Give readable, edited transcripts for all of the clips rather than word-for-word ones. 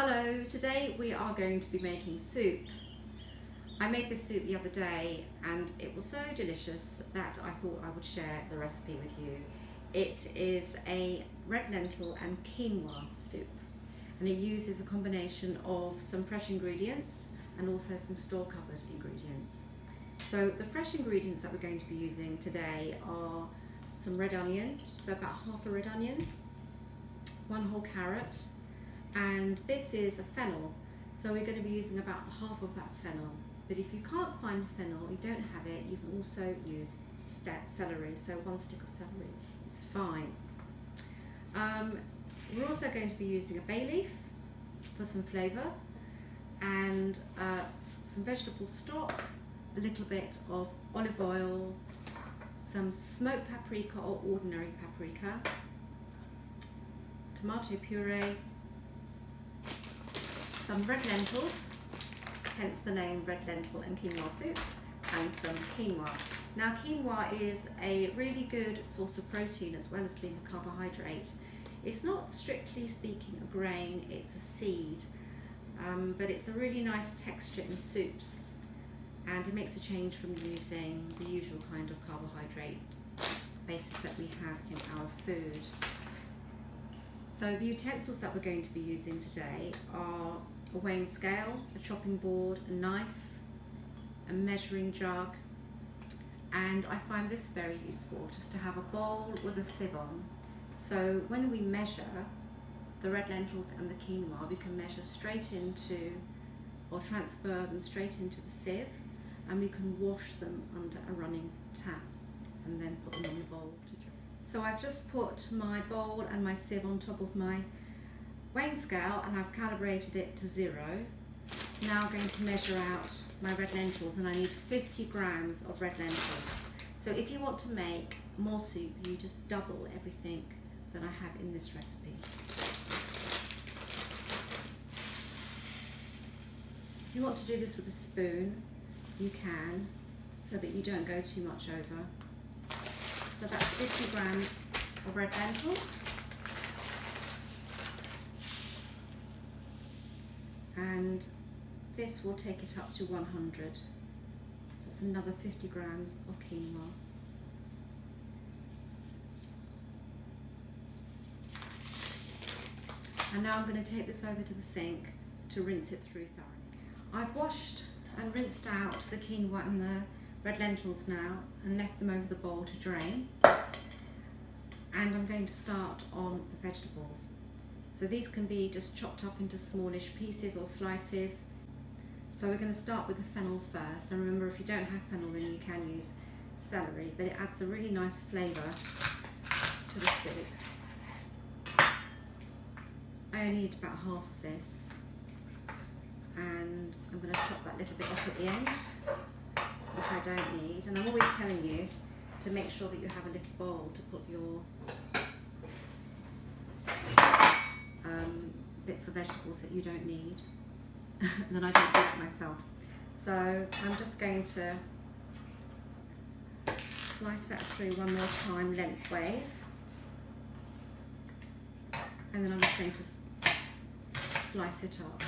Hello, today we are going to be making soup. I made this soup the other day and it was so delicious that I thought I would share the recipe with you. It is a red lentil and quinoa soup, and it uses a combination of some fresh ingredients and also some store-covered ingredients. So the fresh ingredients that we're going to be using today are some red onion, so about half a red onion, one whole carrot, and this is a fennel, so we're going to be using about half of that fennel. But if you can't find fennel, you don't have it, you can also use celery, so one stick of celery is fine. We're also going to be using a bay leaf for some flavour, and some vegetable stock, a little bit of olive oil, some smoked paprika or ordinary paprika, tomato puree, some red lentils, hence the name red lentil and quinoa soup, and some quinoa. Now quinoa is a really good source of protein as well as being a carbohydrate. It's not strictly speaking a grain, it's a seed, but it's a really nice texture in soups, and it makes a change from using the usual kind of carbohydrate basis that we have in our food. So the utensils that we're going to be using today are a weighing scale, a chopping board, a knife, a measuring jug, and I find this very useful just to have a bowl with a sieve on. So when we measure the red lentils and the quinoa, we can measure straight into, or transfer them straight into the sieve, and we can wash them under a running tap and then put them in the bowl to dry. So I've just put my bowl and my sieve on top of my weighing scale and I've calibrated it to 0. Now I'm going to measure out my red lentils, and I need 50 grams of red lentils. So if you want to make more soup, you just double everything that I have in this recipe. If you want to do this with a spoon, you can, so that you don't go too much over. So that's 50 grams of red lentils. And this will take it up to 100. So it's another 50 grams of quinoa. And now I'm going to take this over to the sink to rinse it through thoroughly. I've washed and rinsed out the quinoa and the red lentils now and left them over the bowl to drain. And I'm going to start on the vegetables. So these can be just chopped up into smallish pieces or slices. So we're going to start with the fennel first, and remember, if you don't have fennel then you can use celery, but it adds a really nice flavour to the soup. I only need about half of this, and I'm going to chop that little bit off at the end, which I don't need. And I'm always telling you to make sure that you have a little bowl to put your bits of vegetables that you don't need. Then I don't do that myself. So I'm just going to slice that through one more time lengthways, and then I'm just going to slice it up.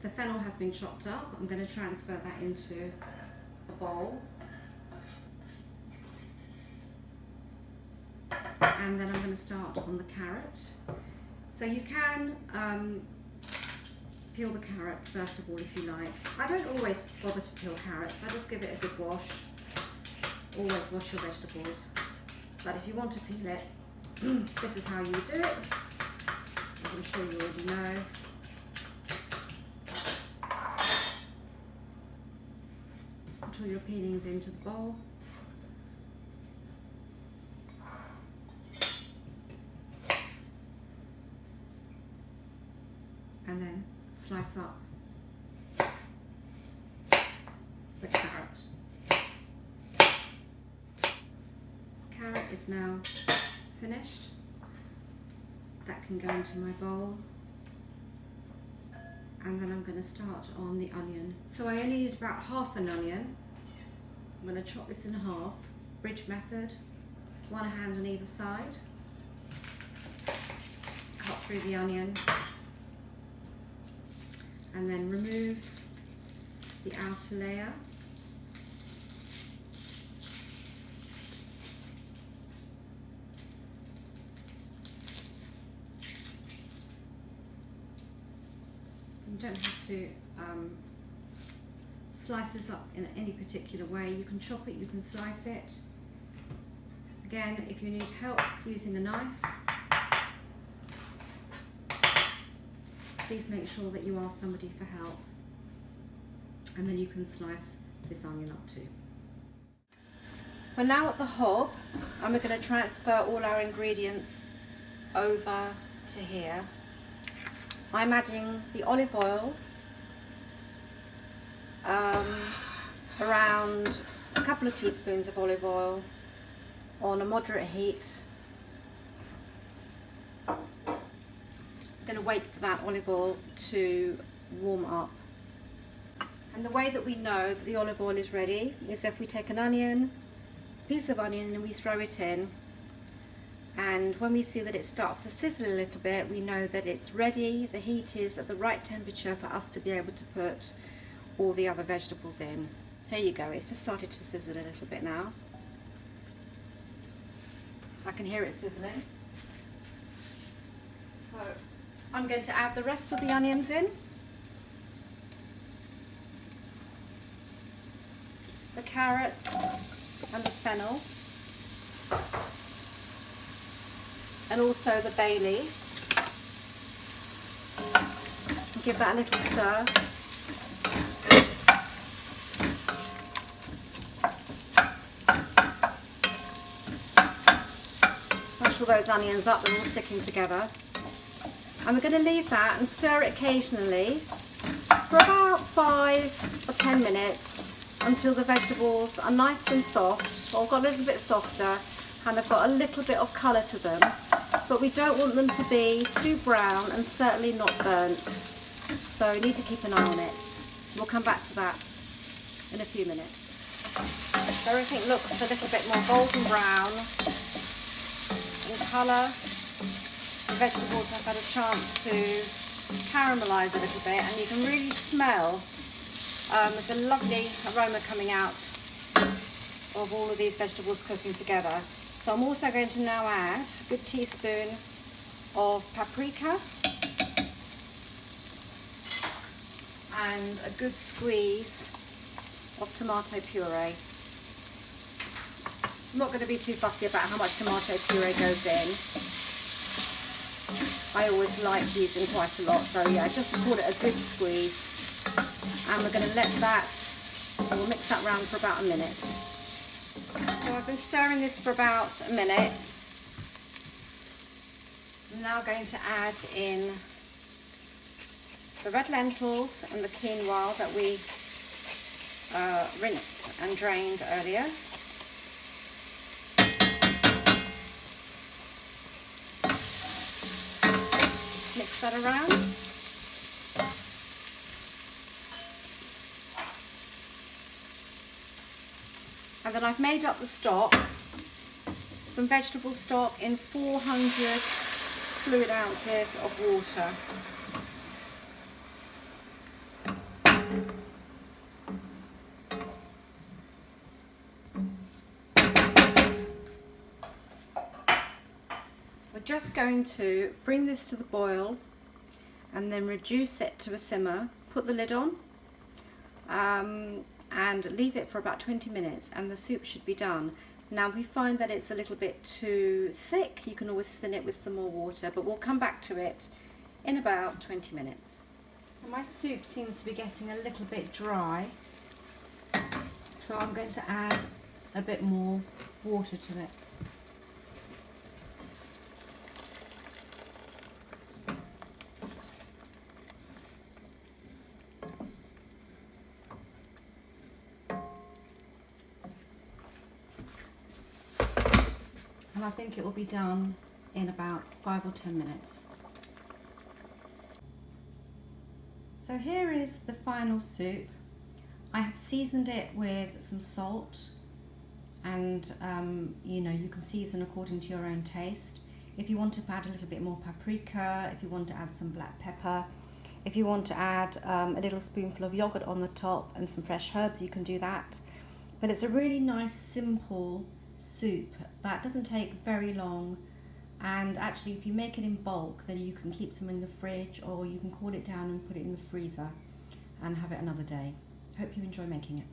The fennel has been chopped up. I'm going to transfer that into a bowl. And then I'm going to start on the carrot. So you can peel the carrot first of all if you like. I don't always bother to peel carrots, I just give it a good wash. Always wash your vegetables. But if you want to peel it, this is how you would do it, as I'm sure you already know. Put all your peelings into the bowl. And then slice up the carrot. Carrot is now finished. That can go into my bowl. And then I'm going to start on the onion. So I only need about half an onion. I'm going to chop this in half, bridge method, one hand on either side. through the onion and then remove the outer layer. You don't have to slice this up in any particular way. You can chop it, you can slice it. Again, if you need help using a knife, please make sure that you ask somebody for help, and then you can slice this onion up too. We're now at the hob, and we're going to transfer all our ingredients over to here. I'm adding the olive oil, around a couple of teaspoons of olive oil on a moderate heat. I'm going to wait for that olive oil to warm up. And the way that we know that the olive oil is ready is if we take an onion, piece of onion, and we throw it in. And when we see that it starts to sizzle a little bit, we know that it's ready. The heat is at the right temperature for us to be able to put all the other vegetables in. There you go, it's just started to sizzle a little bit now. I can hear it sizzling. So I'm going to add the rest of the onions in. The carrots and the fennel. And also the bay leaf. Give that a little stir. Mash all those onions up, they're all sticking together. And we're going to leave that and stir it occasionally for about 5 or 10 minutes until the vegetables are nice and soft, or got a little bit softer, and they've got a little bit of colour to them. But we don't want them to be too brown and certainly not burnt. So we need to keep an eye on it. We'll come back to that in a few minutes. So everything looks a little bit more golden brown in colour. The vegetables have had a chance to caramelise a little bit, and you can really smell there's a lovely aroma coming out of all of these vegetables cooking together. So I'm also going to now add a good teaspoon of paprika and a good squeeze of tomato puree. I'm not going to be too fussy about how much tomato puree goes in. I always like using quite a lot, so yeah, just call it a good squeeze. And we're going to let that, we'll mix that round for about a minute. So I've been stirring this for about a minute. I'm now going to add in the red lentils and the quinoa that we rinsed and drained earlier. Mix that around. And then I've made up the stock, some vegetable stock in 400 fluid ounces of water. We're just going to bring this to the boil and then reduce it to a simmer, put the lid on, and leave it for about 20 minutes, and the soup should be done. Now, if we find that it's a little bit too thick, you can always thin it with some more water, but we'll come back to it in about 20 minutes. And my soup seems to be getting a little bit dry, so I'm going to add a bit more water to it. And I think it will be done in about 5 or 10 minutes. So here is the final soup. I have seasoned it with some salt, and you know, you can season according to your own taste. If you want to add a little bit more paprika, if you want to add some black pepper, if you want to add a little spoonful of yogurt on the top and some fresh herbs, you can do that. But it's a really nice, simple soup that doesn't take very long. And actually, if you make it in bulk, then you can keep some in the fridge, or you can cool it down and put it in the freezer and have it another day. Hope you enjoy making it.